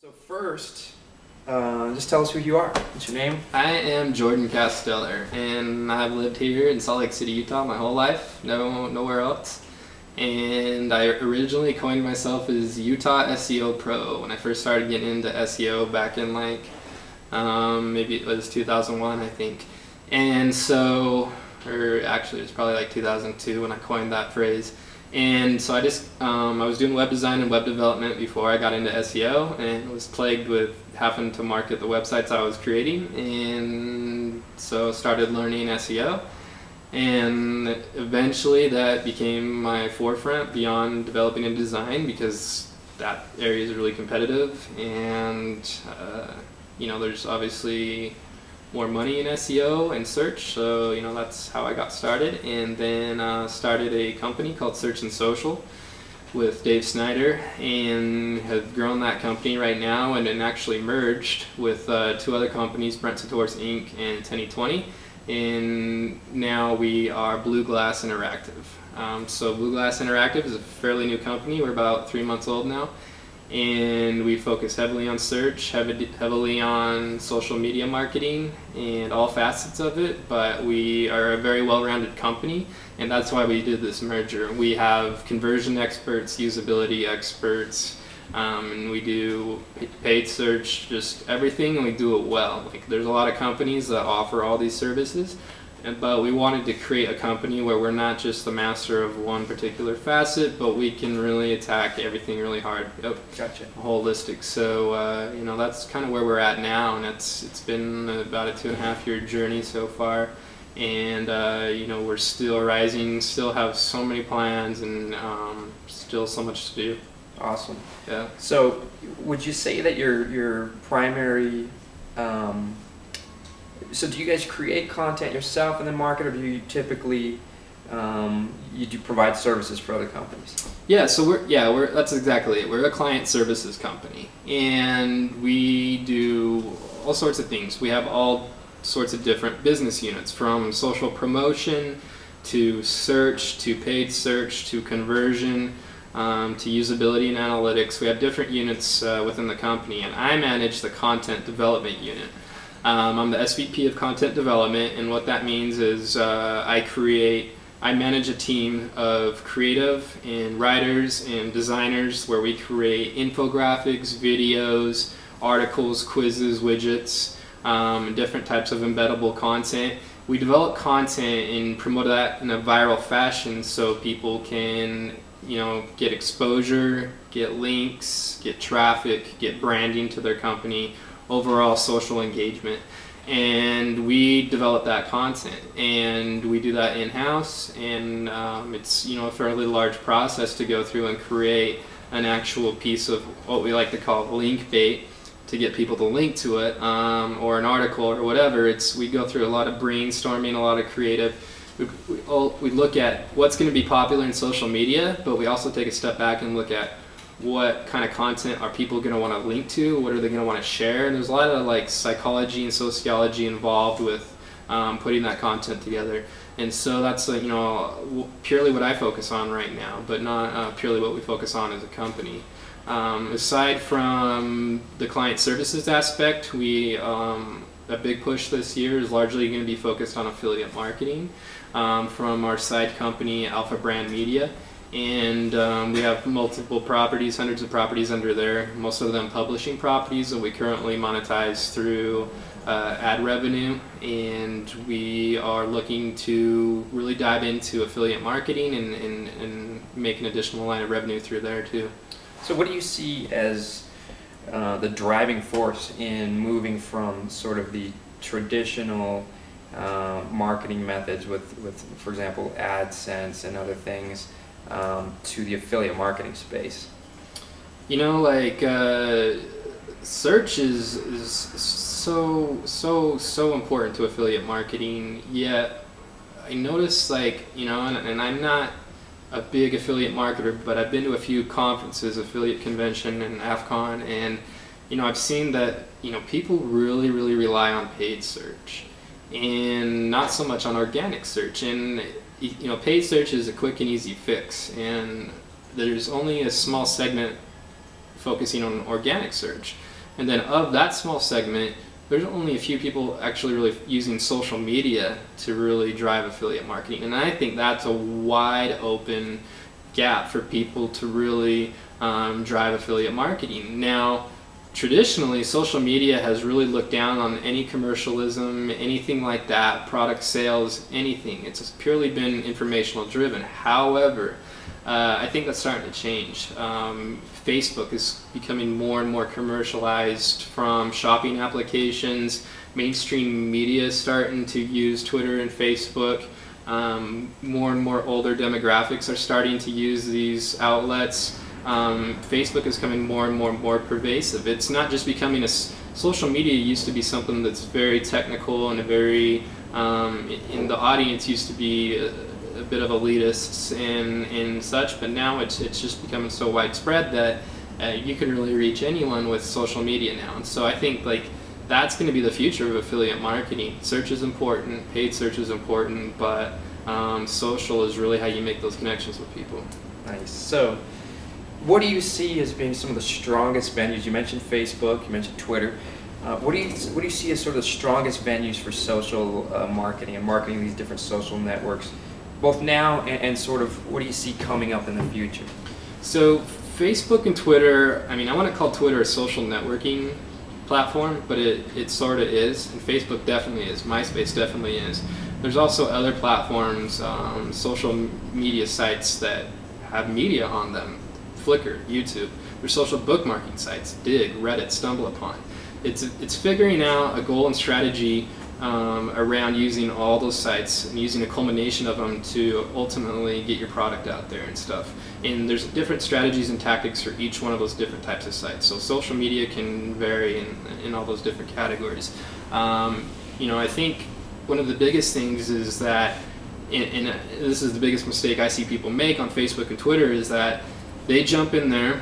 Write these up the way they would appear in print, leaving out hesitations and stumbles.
So first, just tell us who you are. What's your name? I am Jordan Casteller, and I've lived here in Salt Lake City, Utah my whole life, nowhere else. And I originally coined myself as Utah SEO Pro when I first started getting into SEO back in maybe it was 2001, I think. And so, or actually it was probably like 2002 when I coined that phrase. And so I was doing web design and web development before I got into SEO, and was plagued with having to market the websites I was creating, and so started learning SEO. And eventually that became my forefront beyond developing and design, because that area is really competitive, and there's obviously more money in SEO and search, so that's how I got started. And then started a company called Search and Social with Dave Snyder, and have grown that company right now, and then actually merged with two other companies, Brent Sators Inc. and Tenny20, and now we are Blue Glass Interactive. So Blue Glass Interactive is a fairly new company. We're about 3 months old now, and we focus heavily on search, heavily on social media marketing and all facets of it, but we are a very well-rounded company, and that's why we did this merger. We have conversion experts, usability experts, and we do paid search, just everything, and we do it well. Like, there's a lot of companies that offer all these services, but we wanted to create a company where we're not just the master of one particular facet, but we can really attack everything really hard. Gotcha. Holistic. So that's kind of where we're at now, and it's been about a 2.5-year journey so far, and we're still rising, still have so many plans, and still so much to do. Awesome. Yeah. So would you say that your primary so do you guys create content yourself and then market, or do you typically you do provide services for other companies? Yeah, so that's exactly it. We're a client services company, and we do all sorts of things. We have all sorts of different business units, from social promotion to search to paid search to conversion to usability and analytics. We have different units within the company, and I manage the content development unit. I'm the SVP of Content Development, and what that means is I manage a team of creative and writers and designers where we create infographics, videos, articles, quizzes, widgets, and different types of embeddable content. We develop content and promote that in a viral fashion so people can get exposure, get links, get traffic, get branding to their company, overall social engagement. And we develop that content, and we do that in-house, and it's a fairly large process to go through and create an actual piece of what we like to call link bait to get people to link to it, or an article or whatever. We go through a lot of brainstorming, a lot of creative. We look at what's going to be popular in social media, but we also take a step back and look at what kind of content are people going to want to link to, what are they going to want to share, and there's a lot of psychology and sociology involved with putting that content together. And so that's purely what I focus on right now, but not purely what we focus on as a company. Aside from the client services aspect, a big push this year is largely going to be focused on affiliate marketing from our side company, Alpha Brand Media. And we have multiple properties, hundreds of properties under there, most of them publishing properties, and we currently monetize through ad revenue, and we are looking to really dive into affiliate marketing and make an additional line of revenue through there too. So what do you see as the driving force in moving from sort of the traditional marketing methods with, for example, AdSense and other things, to the affiliate marketing space? Search is so important to affiliate marketing, yet I notice and I'm not a big affiliate marketer, but I've been to a few conferences, affiliate convention and AFCON, and I've seen that people really rely on paid search and not so much on organic search. And paid search is a quick and easy fix, and there's only a small segment focusing on organic search. And then of that small segment, there's only a few people actually really using social media to really drive affiliate marketing. And I think that's a wide open gap for people to really drive affiliate marketing. Now, traditionally, social media has really looked down on any commercialism, anything like that, product sales, anything. It's just purely been informational driven. However, I think that's starting to change. Facebook is becoming more and more commercialized from shopping applications. Mainstream media is starting to use Twitter and Facebook. More and more older demographics are starting to use these outlets. Facebook is becoming more and more pervasive. It's not just becoming social media used to be something that's very technical and a very, in the audience used to be a bit of elitists and such, but now it's just becoming so widespread that you can really reach anyone with social media now. And so I think like that's going to be the future of affiliate marketing. Search is important, paid search is important, but social is really how you make those connections with people. Nice. So what do you see as being some of the strongest venues? You mentioned Facebook, you mentioned Twitter. What do you see as sort of the strongest venues for social marketing and marketing these different social networks, both now and sort of what do you see coming up in the future? So Facebook and Twitter, I mean, I want to call Twitter a social networking platform, but it sort of is, and Facebook definitely is. MySpace definitely is. There's also other platforms, social media sites that have media on them. Flickr, YouTube. There's social bookmarking sites, Dig, Reddit, StumbleUpon. It's figuring out a goal and strategy around using all those sites and using a culmination of them to ultimately get your product out there and stuff. And there's different strategies and tactics for each one of those different types of sites. So social media can vary in all those different categories. You know, I think one of the biggest things is that, and this is the biggest mistake I see people make on Facebook and Twitter, is that they jump in there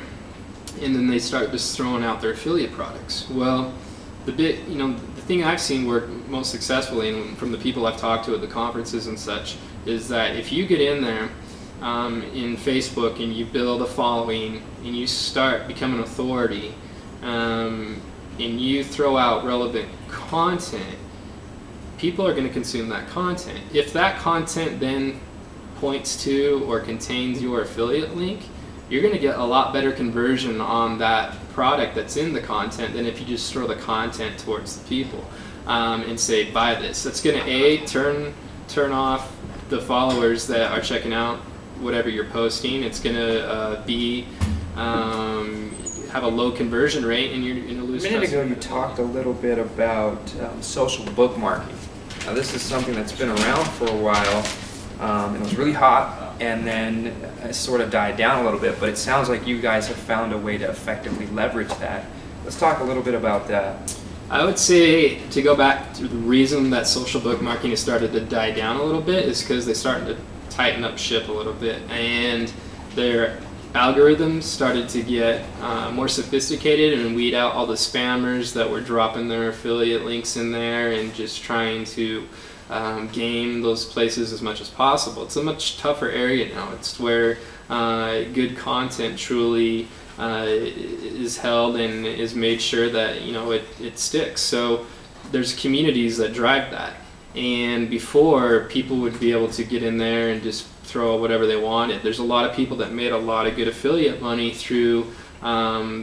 and then they start just throwing out their affiliate products. Well, the thing I've seen work most successfully, and from the people I've talked to at the conferences and such, is that if you get in there in Facebook and you build a following and you start becoming an authority and you throw out relevant content, people are going to consume that content. If that content then points to or contains your affiliate link, you're going to get a lot better conversion on that product that's in the content than if you just throw the content towards the people and say, buy this. That's going to turn off the followers that are checking out whatever you're posting. It's going to have a low conversion rate, and you're going to lose. A minute ago you talked a little bit about social bookmarking. Now this is something that's been around for a while. It was really hot, and then it sort of died down a little bit, but it sounds like you guys have found a way to effectively leverage that. Let's talk a little bit about that. I would say, to go back to the reason that social bookmarking has started to die down a little bit is because they started to tighten up ship a little bit, and their algorithms started to get more sophisticated and weed out all the spammers that were dropping their affiliate links in there and just trying to game those places as much as possible. It's a much tougher area now. It's where good content truly is held and is made sure that it sticks. So there's communities that drive that. And before, people would be able to get in there and just throw whatever they wanted. There's a lot of people that made a lot of good affiliate money through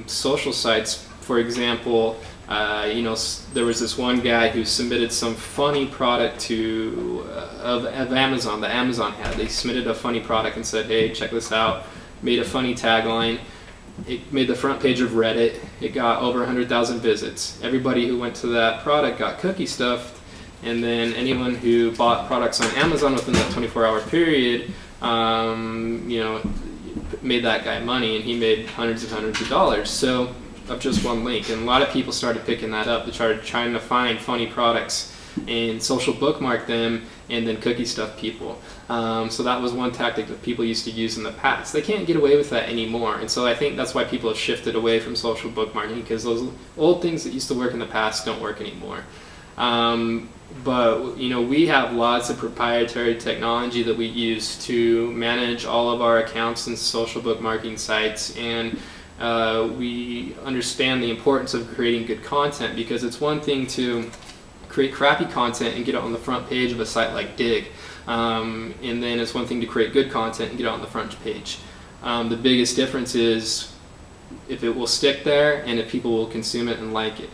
social sites. For example, there was this one guy who submitted some funny product of Amazon that Amazon had. They submitted a funny product and said, hey, check this out. Made a funny tagline. It made the front page of Reddit. It got over 100,000 visits. Everybody who went to that product got cookie stuffed, and then anyone who bought products on Amazon within that 24-hour period, made that guy money, and he made hundreds of dollars. So of just one link, and a lot of people started picking that up. They started trying to find funny products and social bookmark them and then cookie stuff people. So that was one tactic that people used to use in the past. They can't get away with that anymore, and so I think that's why people have shifted away from social bookmarking, because those old things that used to work in the past don't work anymore. But we have lots of proprietary technology that we use to manage all of our accounts and social bookmarking sites, and we understand the importance of creating good content, because it's one thing to create crappy content and get it on the front page of a site like Digg, and then it's one thing to create good content and get it on the front page. The biggest difference is if it will stick there and if people will consume it and like it.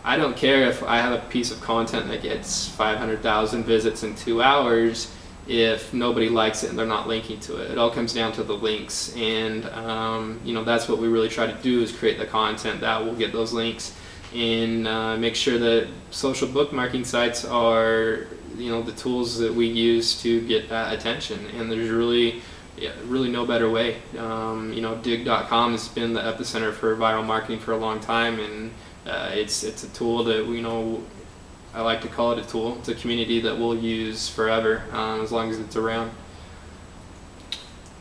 I don't care if I have a piece of content that gets 500,000 visits in 2 hours if nobody likes it and they're not linking to it. It all comes down to the links, and that's what we really try to do, is create the content that will get those links, and make sure that social bookmarking sites are the tools that we use to get that attention. And there's really no better way. Digg.com has been the epicenter for viral marketing for a long time, and it's a tool that I like to call it a tool. It's a community that we'll use forever, as long as it's around.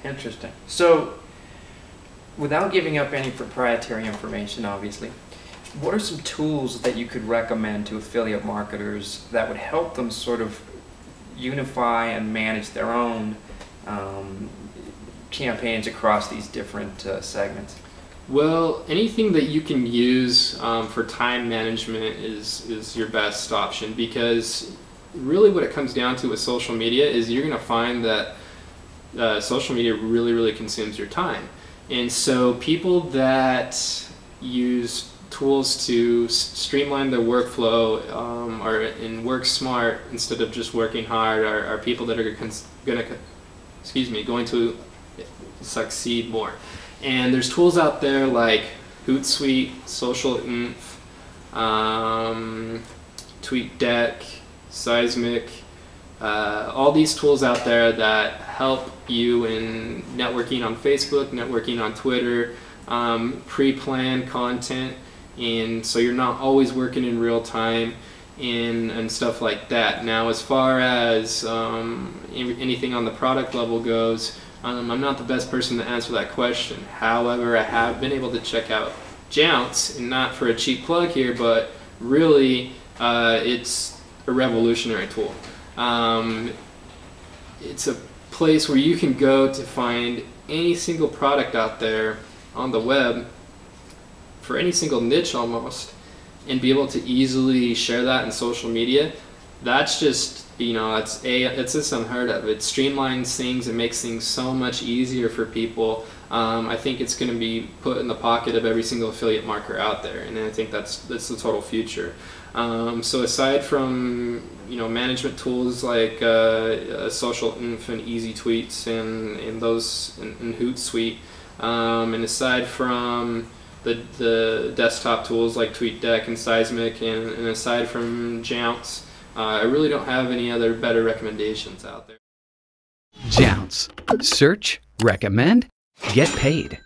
Interesting. So, without giving up any proprietary information, obviously, what are some tools that you could recommend to affiliate marketers that would help them sort of unify and manage their own campaigns across these different segments? Well, anything that you can use for time management is your best option, because really what it comes down to with social media is you're going to find that social media really consumes your time. And so people that use tools to streamline their workflow and work smart instead of just working hard are people that are going to succeed more. And there's tools out there like Hootsuite, SocialInf, TweetDeck, Seismic, all these tools out there that help you in networking on Facebook, networking on Twitter, pre-plan content, and so you're not always working in real time and stuff like that. Now, as far as anything on the product level goes, I'm not the best person to answer that question. However, I have been able to check out Jounce, and not for a cheap plug here, but really it's a revolutionary tool. It's a place where you can go to find any single product out there on the web for any single niche almost, and be able to easily share that in social media. That's just it's just unheard of. It streamlines things and makes things so much easier for people. I think it's going to be put in the pocket of every single affiliate marketer out there, and I think that's the total future. So aside from management tools like SocialInf and Easy Tweets and those and Hootsuite, and aside from the desktop tools like TweetDeck and Seismic, and aside from Jounce, I really don't have any other better recommendations out there. Jounce. Search, recommend, get paid.